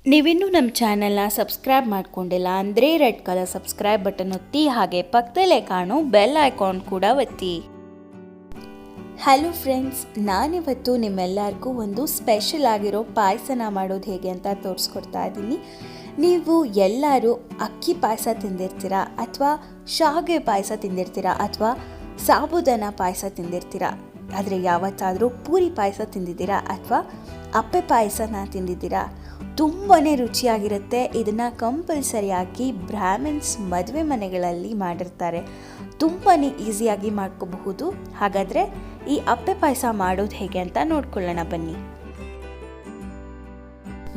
ನೀವಿನ್ನೂ ನಮ್ಮ ಚಾನಲ್ನ ಸಬ್ಸ್ಕ್ರೈಬ್ ಮಾಡ್ಕೊಂಡಿಲ್ಲ ಅಂದರೆ ರೆಡ್ ಕಲರ್ ಸಬ್ಸ್ಕ್ರೈಬ್ ಬಟನ್ ಒತ್ತಿ, ಹಾಗೆ ಪಕ್ಕದಲ್ಲೇ ಕಾಣೋ ಬೆಲ್ ಐಕಾನ್ ಕೂಡ ಒತ್ತಿ. ಹಲೋ ಫ್ರೆಂಡ್ಸ್, ನಾನಿವತ್ತು ನಿಮ್ಮೆಲ್ಲರಿಗೂ ಒಂದು ಸ್ಪೆಷಲ್ ಆಗಿರೋ ಪಾಯಸನ ಮಾಡೋದು ಹೇಗೆ ಅಂತ ತೋರಿಸ್ಕೊಡ್ತಾ ಇದ್ದೀನಿ. ನೀವು ಎಲ್ಲರೂ ಅಕ್ಕಿ ಪಾಯಸ ತಿಂದಿರ್ತೀರಾ, ಅಥವಾ ಶಾವಿಗೆ ಪಾಯಸ ತಿಂದಿರ್ತೀರಾ, ಅಥವಾ ಸಾಬುದಾನ ಪಾಯಸ ತಿಂದಿರ್ತೀರಾ. ಆದರೆ ಯಾವತ್ತಾದರೂ ಪೂರಿ ಪಾಯಸ ತಿಂದಿದ್ದೀರಾ ಅಥವಾ ಅಪ್ಪೆ ಪಾಯಸನ ತಿಂದಿದ್ದೀರಾ? ತುಂಬಾ ರುಚಿಯಾಗಿರುತ್ತೆ. ಇದನ್ನು ಕಂಪಲ್ಸರಿಯಾಗಿ ಬ್ರಾಹ್ಮಿನ್ಸ್ ಮದುವೆ ಮನೆಗಳಲ್ಲಿ ಮಾಡಿರ್ತಾರೆ. ತುಂಬಾ ಈಸಿಯಾಗಿ ಮಾಡ್ಕೋಬಹುದು. ಹಾಗಾದರೆ ಈ ಅಪ್ಪೆ ಪಾಯಸ ಮಾಡೋದು ಹೇಗೆ ಅಂತ ನೋಡ್ಕೊಳ್ಳೋಣ ಬನ್ನಿ.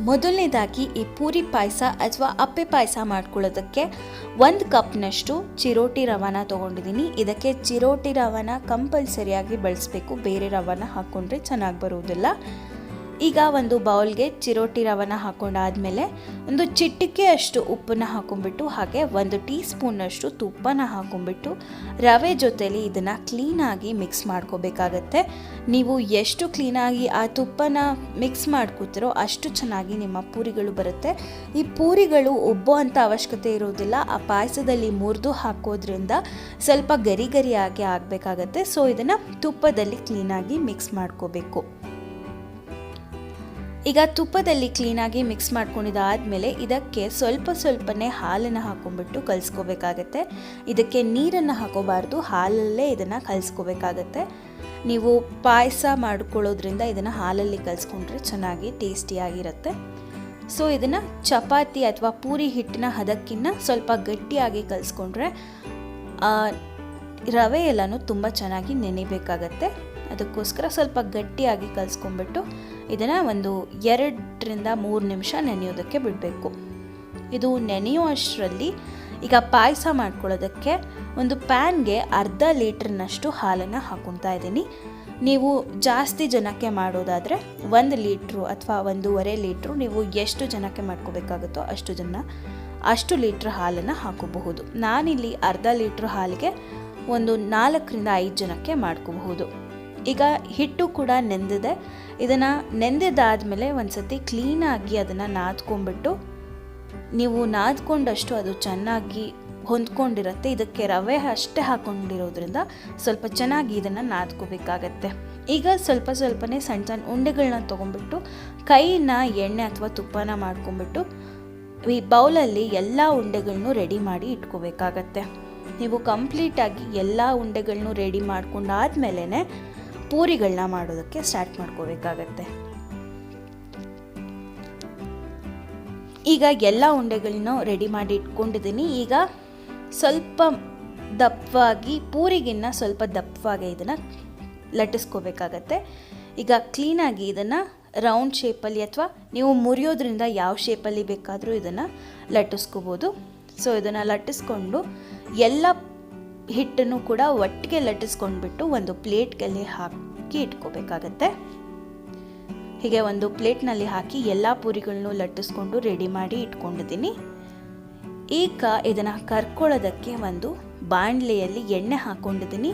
ಮೊದಲನೇದಾಗಿ ಈ ಪೂರಿ ಪಾಯಸ ಅಥವಾ ಅಪ್ಪೆ ಪಾಯಸ ಮಾಡ್ಕೊಳ್ಳೋದಕ್ಕೆ 1 ಕಪ್ನಷ್ಟು ಚಿರೋಟಿ ರವಾನ ತೊಗೊಂಡಿದ್ದೀನಿ. ಇದಕ್ಕೆ ಚಿರೋಟಿ ರವಾನ ಕಂಪಲ್ಸರಿಯಾಗಿ ಬಳಸಬೇಕು, ಬೇರೆ ರವಾನ ಹಾಕ್ಕೊಂಡ್ರೆ ಚೆನ್ನಾಗಿ ಬರುವುದಿಲ್ಲ. ಈಗ ಒಂದು ಬೌಲ್ಗೆ ಚಿರೋಟಿ ರವಾನ ಹಾಕೊಂಡಾದ್ಮೇಲೆ ಒಂದು ಚಿಟಿಕೆ ಅಷ್ಟು ಉಪ್ಪನ್ನು ಹಾಕೊಂಡ್ಬಿಟ್ಟು, ಹಾಗೆ 1 ಟೀ ಸ್ಪೂನಷ್ಟು ತುಪ್ಪನ ಹಾಕೊಂಡ್ಬಿಟ್ಟು ರವೆ ಜೊತೆಲಿ ಇದನ್ನು ಕ್ಲೀನಾಗಿ ಮಿಕ್ಸ್ ಮಾಡ್ಕೋಬೇಕಾಗತ್ತೆ. ನೀವು ಎಷ್ಟು ಕ್ಲೀನಾಗಿ ಆ ತುಪ್ಪನ ಮಿಕ್ಸ್ ಮಾಡ್ಕೋತಿರೋ ಅಷ್ಟು ಚೆನ್ನಾಗಿ ನಿಮ್ಮ ಪೂರಿಗಳು ಬರುತ್ತೆ. ಈ ಪೂರಿಗಳು ಉಬ್ಬೋ ಅಂಥ ಅವಶ್ಯಕತೆ ಇರೋದಿಲ್ಲ. ಆ ಪಾಯಸದಲ್ಲಿ ಮುರಿದು ಹಾಕೋದ್ರಿಂದ ಸ್ವಲ್ಪ ಗರಿ ಗರಿಯಾಗಿ ಆಗಬೇಕಾಗತ್ತೆ. ಸೊ ಇದನ್ನು ತುಪ್ಪದಲ್ಲಿ ಕ್ಲೀನಾಗಿ ಮಿಕ್ಸ್ ಮಾಡ್ಕೋಬೇಕು. ಈಗ ತುಪ್ಪದಲ್ಲಿ ಕ್ಲೀನಾಗಿ ಮಿಕ್ಸ್ ಮಾಡ್ಕೊಂಡಿದ್ದಾದಮೇಲೆ ಇದಕ್ಕೆ ಸ್ವಲ್ಪನೇ ಹಾಲನ್ನು ಹಾಕೊಂಡ್ಬಿಟ್ಟು ಕಲಿಸ್ಕೋಬೇಕಾಗತ್ತೆ. ಇದಕ್ಕೆ ನೀರನ್ನು ಹಾಕೋಬಾರ್ದು, ಹಾಲಲ್ಲೇ ಇದನ್ನು ಕಲಿಸ್ಕೋಬೇಕಾಗತ್ತೆ. ನೀವು ಪಾಯಸ ಮಾಡ್ಕೊಳ್ಳೋದ್ರಿಂದ ಇದನ್ನು ಹಾಲಲ್ಲಿ ಕಲಿಸ್ಕೊಂಡ್ರೆ ಚೆನ್ನಾಗಿ ಟೇಸ್ಟಿಯಾಗಿರುತ್ತೆ. ಸೊ ಇದನ್ನು ಚಪಾತಿ ಅಥವಾ ಪೂರಿ ಹಿಟ್ಟಿನ ಹದಕ್ಕಿಂತ ಸ್ವಲ್ಪ ಗಟ್ಟಿಯಾಗಿ ಕಲಿಸ್ಕೊಂಡ್ರೆ ರವೆ ಎಲ್ಲನೂ ತುಂಬ ಚೆನ್ನಾಗಿ ನೆನೆಬೇಕಾಗತ್ತೆ. ಅದಕ್ಕೋಸ್ಕರ ಸ್ವಲ್ಪ ಗಟ್ಟಿಯಾಗಿ ಕಲಿಸ್ಕೊಂಡ್ಬಿಟ್ಟು ಇದನ್ನು ಒಂದು 2 ರಿಂದ 3 ನಿಮಿಷ ನೆನೆಯೋದಕ್ಕೆ ಬಿಡಬೇಕು. ಇದು ನೆನೆಯೋ ಅಷ್ಟರಲ್ಲಿ ಈಗ ಪಾಯಸ ಮಾಡ್ಕೊಳ್ಳೋದಕ್ಕೆ ಒಂದು ಪ್ಯಾನ್ಗೆ 1/2 ಲೀಟ್ರ್ನಷ್ಟು ಹಾಲನ್ನು ಹಾಕ್ಕೊತಾ ಇದ್ದೀನಿ. ನೀವು ಜಾಸ್ತಿ ಜನಕ್ಕೆ ಮಾಡೋದಾದರೆ 1 ಲೀಟ್ರು ಅಥವಾ 1.5 ಲೀಟ್ರು, ನೀವು ಎಷ್ಟು ಜನಕ್ಕೆ ಮಾಡ್ಕೋಬೇಕಾಗುತ್ತೋ ಅಷ್ಟು ಲೀಟ್ರ್ ಹಾಲನ್ನು ಹಾಕೋಬಹುದು. ನಾನಿಲ್ಲಿ 1/2 ಲೀಟ್ರ್ ಹಾಲಿಗೆ ಒಂದು 4 ರಿಂದ 5 ಜನಕ್ಕೆ ಮಾಡ್ಕೋಬಹುದು. ಈಗ ಹಿಟ್ಟು ಕೂಡ ನೆಂದಿದೆ. ಇದನ್ನು ನೆಂದಿದ್ದಾದಮೇಲೆ ಒಂದು ಸತಿ ಕ್ಲೀನಾಗಿ ಅದನ್ನು ನಾದ್ಕೊಂಡ್ಬಿಟ್ಟು, ನೀವು ನಾದ್ಕೊಂಡಷ್ಟು ಅದು ಚೆನ್ನಾಗಿ ಹೊಂದ್ಕೊಂಡಿರುತ್ತೆ. ಇದಕ್ಕೆ ರವೆ ಅಷ್ಟೇ ಹಾಕ್ಕೊಂಡಿರೋದ್ರಿಂದ ಸ್ವಲ್ಪ ಚೆನ್ನಾಗಿ ಇದನ್ನು ನಾದ್ಕೋಬೇಕಾಗತ್ತೆ. ಈಗ ಸ್ವಲ್ಪನೇ ಸಣ್ಣ ಉಂಡೆಗಳನ್ನ ತೊಗೊಂಡ್ಬಿಟ್ಟು ಕೈನ ಎಣ್ಣೆ ಅಥವಾ ತುಪ್ಪನ ಮಾಡ್ಕೊಂಡ್ಬಿಟ್ಟು ಈ ಬೌಲಲ್ಲಿ ಎಲ್ಲ ಉಂಡೆಗಳನ್ನೂ ರೆಡಿ ಮಾಡಿ ಇಟ್ಕೋಬೇಕಾಗತ್ತೆ. ನೀವು ಕಂಪ್ಲೀಟಾಗಿ ಎಲ್ಲ ಉಂಡೆಗಳನ್ನೂ ರೆಡಿ ಮಾಡ್ಕೊಂಡಾದ್ಮೇಲೆ ಪೂರಿಗಳನ್ನ ಮಾಡೋದಕ್ಕೆ ಸ್ಟಾರ್ಟ್ ಮಾಡ್ಕೋಬೇಕಾಗತ್ತೆ. ಈಗ ಎಲ್ಲ ಉಂಡೆಗಳನ್ನ ರೆಡಿ ಮಾಡಿ ಇಟ್ಕೊಂಡಿದ್ದೀನಿ. ಈಗ ಸ್ವಲ್ಪ ದಪ್ಪವಾಗಿ, ಪೂರಿಗಿನ್ನ ಸ್ವಲ್ಪ ದಪ್ಪವಾಗಿ ಇದನ್ನು ಲಟ್ಟಿಸ್ಕೋಬೇಕಾಗತ್ತೆ. ಈಗ ಕ್ಲೀನಾಗಿ ಇದನ್ನು ರೌಂಡ್ ಶೇಪಲ್ಲಿ ಅಥವಾ ನೀವು ಮುರಿಯೋದ್ರಿಂದ ಯಾವ ಶೇಪಲ್ಲಿ ಬೇಕಾದರೂ ಇದನ್ನು ಲಟ್ಟಿಸ್ಕೋಬೋದು. ಸೊ ಇದನ್ನು ಲಟ್ಟಿಸ್ಕೊಂಡು ಎಲ್ಲ ಹಿಟ್ಟನ್ನು ಕೂಡ ಒಟ್ಟಿಗೆ ಲಟ್ಟಿಸ್ಕೊಂಡ್ಬಿಟ್ಟು ಒಂದು ಪ್ಲೇಟ್ಗೆ ಹಾಕಿ ಇಟ್ಕೋಬೇಕಾಗತ್ತೆ. ಹೀಗೆ ಒಂದು ಪ್ಲೇಟ್ನಲ್ಲಿ ಹಾಕಿ ಎಲ್ಲ ಪೂರಿಗಳನ್ನು ಲಟ್ಟಿಸ್ಕೊಂಡು ರೆಡಿ ಮಾಡಿ ಇಟ್ಕೊಂಡಿದ್ದೀನಿ. ಈಗ ಇದನ್ನು ಕರ್ಕೊಳ್ಳೋದಕ್ಕೆ ಒಂದು ಬಾಣಲೆಯಲ್ಲಿ ಎಣ್ಣೆ ಹಾಕ್ಕೊಂಡಿದ್ದೀನಿ.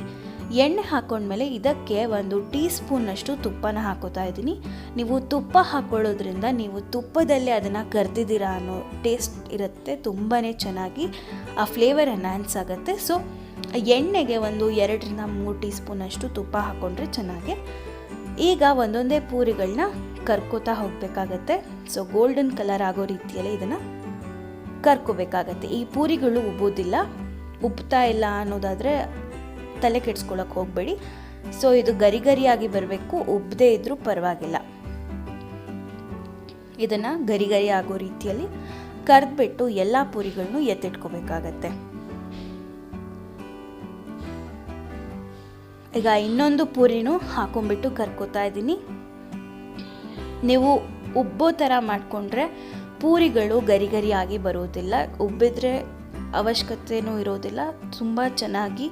ಎಣ್ಣೆ ಹಾಕೊಂಡ್ಮೇಲೆ ಇದಕ್ಕೆ 1 ಟೀ ಸ್ಪೂನಷ್ಟು ತುಪ್ಪನ ಹಾಕೋತಾ ಇದ್ದೀನಿ. ನೀವು ತುಪ್ಪ ಹಾಕೊಳ್ಳೋದ್ರಿಂದ ನೀವು ತುಪ್ಪದಲ್ಲೇ ಅದನ್ನು ಕರ್ದಿದ್ದೀರಾ ಅನ್ನೋ ಟೇಸ್ಟ್ ಇರುತ್ತೆ. ತುಂಬಾ ಚೆನ್ನಾಗಿ ಆ ಫ್ಲೇವರ್ ಎನ್ಹಾನ್ಸ್ ಆಗುತ್ತೆ. ಸೊ ಎಣ್ಣೆಗೆ ಒಂದು 2 ರಿಂದ 3 ಟೀ ಸ್ಪೂನಷ್ಟು ತುಪ್ಪ ಹಾಕ್ಕೊಂಡ್ರೆ ಚೆನ್ನಾಗಿ. ಈಗ ಒಂದೊಂದೇ ಪೂರಿಗಳನ್ನ ಕರ್ಕೋತಾ ಹೋಗಬೇಕಾಗತ್ತೆ. ಸೊ ಗೋಲ್ಡನ್ ಕಲರ್ ಆಗೋ ರೀತಿಯಲ್ಲಿ ಇದನ್ನು ಕರ್ಕೋಬೇಕಾಗತ್ತೆ. ಈ ಪೂರಿಗಳು ಉಬ್ಬೋದಿಲ್ಲ, ಉಬ್ತಾ ಇಲ್ಲ ಅನ್ನೋದಾದರೆ ತಲೆ ಕೆಡ್ಸ್ಕೊಳಕ್ಕೆ ಹೋಗಬೇಡಿ. ಸೊ ಇದು ಗರಿ ಗರಿಯಾಗಿ ಬರಬೇಕು, ಉಬ್ಬದೇ ಇದ್ರೂ ಪರವಾಗಿಲ್ಲ. ಇದನ್ನು ಗರಿ ಗರಿ ಆಗೋ ರೀತಿಯಲ್ಲಿ ಕರ್ದ್ಬಿಟ್ಟು ಎಲ್ಲ ಪೂರಿಗಳನ್ನು ಎತ್ತಿಟ್ಕೋಬೇಕಾಗತ್ತೆ. ಈಗ ಇನ್ನೊಂದು ಪೂರಿನೂ ಹಾಕೊಂಡ್ಬಿಟ್ಟು ಕರ್ಕೋತಾ ಇದ್ದೀನಿ. ನೀವು ಉಬ್ಬೋ ಥರ ಮಾಡಿಕೊಂಡ್ರೆ ಪೂರಿಗಳು ಗರಿ ಗರಿಯಾಗಿ ಬರೋದಿಲ್ಲ, ಉಬ್ಬಿದ್ರೆ ಅವಶ್ಯಕತೆಯೂ ಇರೋದಿಲ್ಲ. ತುಂಬ ಚೆನ್ನಾಗಿ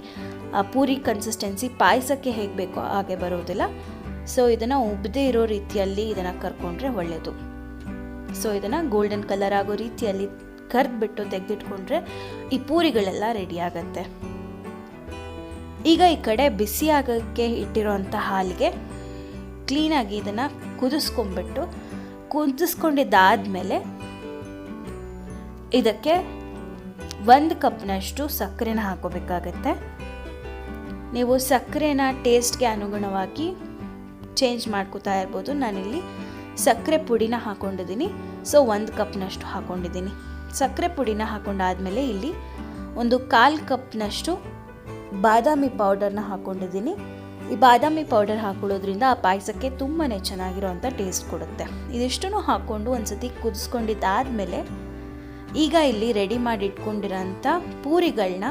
ಆ ಪೂರಿ ಕನ್ಸಿಸ್ಟೆನ್ಸಿ ಪಾಯಸಕ್ಕೆ ಹೇಗೆ ಬೇಕೋ ಹಾಗೆ ಬರೋದಿಲ್ಲ. ಸೊ ಇದನ್ನು ಉಬ್ಬದೇ ಇರೋ ರೀತಿಯಲ್ಲಿ ಇದನ್ನು ಕರ್ಕೊಂಡ್ರೆ ಒಳ್ಳೆಯದು. ಸೊ ಇದನ್ನು ಗೋಲ್ಡನ್ ಕಲರ್ ಆಗೋ ರೀತಿಯಲ್ಲಿ ಕರ್ದ್ಬಿಟ್ಟು ತೆಗೆದಿಟ್ಕೊಂಡ್ರೆ ಈ ಪೂರಿಗಳೆಲ್ಲ ರೆಡಿ ಆಗತ್ತೆ. ಈಗ ಈ ಕಡೆ ಬಿಸಿ ಆಗೋಕ್ಕೆ ಇಟ್ಟಿರೋಂಥ ಹಾಲಿಗೆ ಕ್ಲೀನಾಗಿ ಇದನ್ನು ಕುದಿಸ್ಕೊಂಡ್ಬಿಟ್ಟು, ಕುದಿಸ್ಕೊಂಡಿದ್ದಾದಮೇಲೆ ಇದಕ್ಕೆ 1 ಕಪ್ನಷ್ಟು ಸಕ್ಕರೆನ ಹಾಕೋಬೇಕಾಗತ್ತೆ. ನೀವು ಸಕ್ಕರೆನ ಟೇಸ್ಟ್ಗೆ ಅನುಗುಣವಾಗಿ ಚೇಂಜ್ ಮಾಡ್ಕೋತಾ ಇರ್ಬೋದು. ನಾನಿಲ್ಲಿ ಸಕ್ಕರೆ ಪುಡಿನ ಹಾಕೊಂಡಿದ್ದೀನಿ. ಸೊ 1 ಕಪ್ನಷ್ಟು ಹಾಕೊಂಡಿದ್ದೀನಿ. ಸಕ್ಕರೆ ಪುಡಿನ ಹಾಕೊಂಡಾದ್ಮೇಲೆ ಇಲ್ಲಿ ಒಂದು 1/4 ಕಪ್ನಷ್ಟು ಬಾದಾಮಿ ಪೌಡರ್ನ ಹಾಕೊಂಡಿದ್ದೀನಿ. ಈ ಬಾದಾಮಿ ಪೌಡರ್ ಹಾಕೊಳ್ಳೋದ್ರಿಂದ ಆ ಪಾಯಸಕ್ಕೆ ತುಂಬಾ ಚೆನ್ನಾಗಿರೋವಂಥ ಟೇಸ್ಟ್ ಕೊಡುತ್ತೆ. ಇದಿಷ್ಟನ್ನು ಹಾಕ್ಕೊಂಡು ಒಂದ್ಸತಿ ಕುದಿಸ್ಕೊಂಡಿದ್ದಾದಮೇಲೆ ಈಗ ಇಲ್ಲಿ ರೆಡಿ ಮಾಡಿ ಇಟ್ಕೊಂಡಿರೋಂಥ ಪೂರಿಗಳನ್ನ,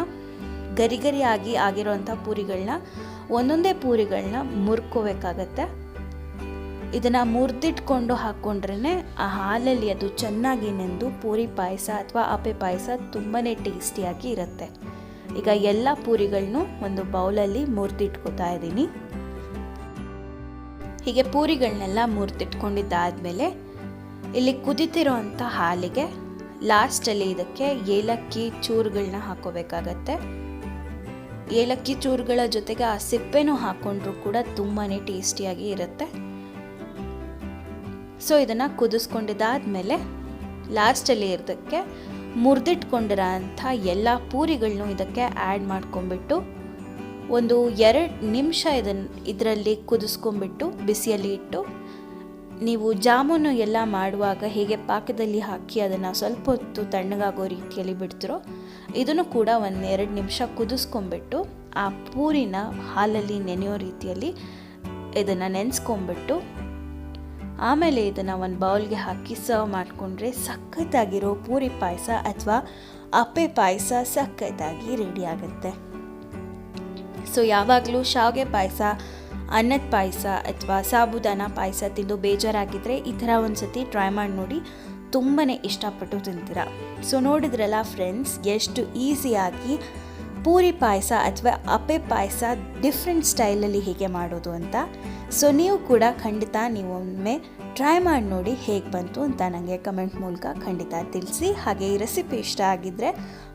ಗರಿ ಗರಿಯಾಗಿ ಆಗಿರೋವಂಥ ಪೂರಿಗಳನ್ನ, ಒಂದೊಂದೇ ಪೂರಿಗಳನ್ನ ಮುರ್ಕೋಬೇಕಾಗತ್ತೆ. ಇದನ್ನು ಮುರಿದಿಟ್ಕೊಂಡು ಹಾಕ್ಕೊಂಡ್ರೇ ಆ ಹಾಲಲ್ಲಿ ಅದು ಚೆನ್ನಾಗಿ ನೆಂದು ಪೂರಿ ಪಾಯಸ ಅಥವಾ ಆಪೆ ಪಾಯಸ ತುಂಬಾ ಟೇಸ್ಟಿಯಾಗಿ ಇರುತ್ತೆ. ಈಗ ಎಲ್ಲ ಪೂರಿಗಳನ್ನೂ ಒಂದು ಬೌಲಲ್ಲಿ ಮುರಿದಿಟ್ಕೋತಾ ಇದ್ದೀನಿ. ಹೀಗೆ ಪೂರಿಗಳನ್ನೆಲ್ಲ ಮುರಿದಿಟ್ಕೊಂಡಿದ್ದಾದಮೇಲೆ ಇಲ್ಲಿ ಕುದಿತಿರೋ ಅಂಥ ಹಾಲಿಗೆ ಲಾಸ್ಟಲ್ಲಿ ಇದಕ್ಕೆ ಏಲಕ್ಕಿ ಚೂರುಗಳನ್ನ ಹಾಕೋಬೇಕಾಗತ್ತೆ. ಏಲಕ್ಕಿ ಚೂರುಗಳ ಜೊತೆಗೆ ಆ ಸಿಪ್ಪೆನೂ ಹಾಕ್ಕೊಂಡ್ರೂ ಕೂಡ ತುಂಬಾ ಟೇಸ್ಟಿಯಾಗಿ ಇರುತ್ತೆ. ಸೊ ಇದನ್ನು ಕುದಿಸ್ಕೊಂಡಿದ್ದಾದಮೇಲೆ ಲಾಸ್ಟಲ್ಲಿ ಇದಕ್ಕೆ ಮುರಿದಿಟ್ಕೊಂಡಿರೋ ಅಂಥ ಎಲ್ಲ ಪೂರಿಗಳನ್ನೂ ಇದಕ್ಕೆ ಆ್ಯಡ್ ಮಾಡ್ಕೊಂಬಿಟ್ಟು ಒಂದು 2 ನಿಮಿಷ ಇದರಲ್ಲಿ ಕುದಿಸ್ಕೊಂಬಿಟ್ಟು ಬಿಸಿಯಲ್ಲಿ ಇಟ್ಟು, ನೀವು ಜಾಮೂನು ಎಲ್ಲ ಮಾಡುವಾಗ ಹೇಗೆ ಪಾಕದಲ್ಲಿ ಹಾಕಿ ಅದನ್ನು ಸ್ವಲ್ಪ ಹೊತ್ತು ತಣ್ಣಗಾಗೋ ರೀತಿಯಲ್ಲಿ ಬಿಡ್ತಿರೋ, ಇದನ್ನು ಕೂಡ 1-2 ನಿಮಿಷ ಕುದಿಸ್ಕೊಂಬಿಟ್ಟು ಆ ಪೂರಿನ ಹಾಲಲ್ಲಿ ನೆನೆಯೋ ರೀತಿಯಲ್ಲಿ ಇದನ್ನು ನೆನೆಸ್ಕೊಂಬಿಟ್ಟು ಆಮೇಲೆ ಇದನ್ನು ಒಂದು ಬೌಲ್ಗೆ ಹಾಕಿ ಸರ್ವ್ ಮಾಡಿಕೊಂಡ್ರೆ ಸಖತ್ತಾಗಿರೋ ಪೂರಿ ಪಾಯಸ ಅಥವಾ ಅಪ್ಪೆ ಪಾಯಸ ಸಖತ್ತಾಗಿ ರೆಡಿ ಆಗುತ್ತೆ. ಸೊ ಯಾವಾಗಲೂ ಶಾವಿಗೆ ಪಾಯಸ, ಅನ್ನದ ಪಾಯಸ ಅಥವಾ ಸಾಬುದಾನ ಪಾಯಸ ತಿಂದು ಬೇಜಾರಾಗಿದ್ದರೆ ಈ ಥರ ಒಂದು ಸತಿ ಟ್ರೈ ಮಾಡಿ ನೋಡಿ, ತುಂಬಾ ಇಷ್ಟಪಟ್ಟು ತಿಂತೀರ. ಸೊ ನೋಡಿದ್ರಲ್ಲ ಫ್ರೆಂಡ್ಸ್, ಎಷ್ಟು ಈಸಿಯಾಗಿ ಪೂರಿ ಪಾಯಸ ಅಥವಾ ಅಪ್ಪೆ ಪಾಯಸ ಡಿಫ್ರೆಂಟ್ ಸ್ಟೈಲಲ್ಲಿ ಹೇಗೆ ಮಾಡೋದು ಅಂತ. ಸೊ ನೀವು ಕೂಡ ಖಂಡಿತ ನೀವೊಮ್ಮೆ ಟ್ರೈ ಮಾಡಿ ನೋಡಿ ಹೇಗೆ ಬಂತು ಅಂತ ನನಗೆ ಕಮೆಂಟ್ ಮೂಲಕ ಖಂಡಿತ ತಿಳಿಸಿ. ಹಾಗೆ ಈ ರೆಸಿಪಿ ಇಷ್ಟ ಆಗಿದ್ದರೆ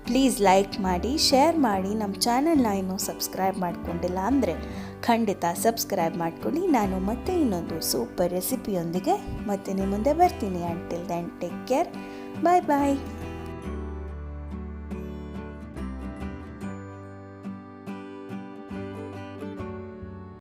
ಪ್ಲೀಸ್ ಲೈಕ್ ಮಾಡಿ, ಶೇರ್ ಮಾಡಿ. ನಮ್ಮ ಚಾನಲ್ನ ಇನ್ನೂ ಸಬ್ಸ್ಕ್ರೈಬ್ ಮಾಡ್ಕೊಂಡಿಲ್ಲ ಅಂದರೆ ಖಂಡಿತ ಸಬ್ಸ್ಕ್ರೈಬ್ ಮಾಡ್ಕೊಂಡು ನಾನು ಮತ್ತೆ ಇನ್ನೊಂದು ಸೂಪರ್ ರೆಸಿಪಿಯೊಂದಿಗೆ ಮತ್ತೆ ನಿಮ್ಮ ಮುಂದೆ ಬರ್ತೀನಿ. ಅಂಟಿಲ್ ದೆನ್ ಟೇಕ್ ಕೇರ್, ಬಾಯ್ ಬಾಯ್.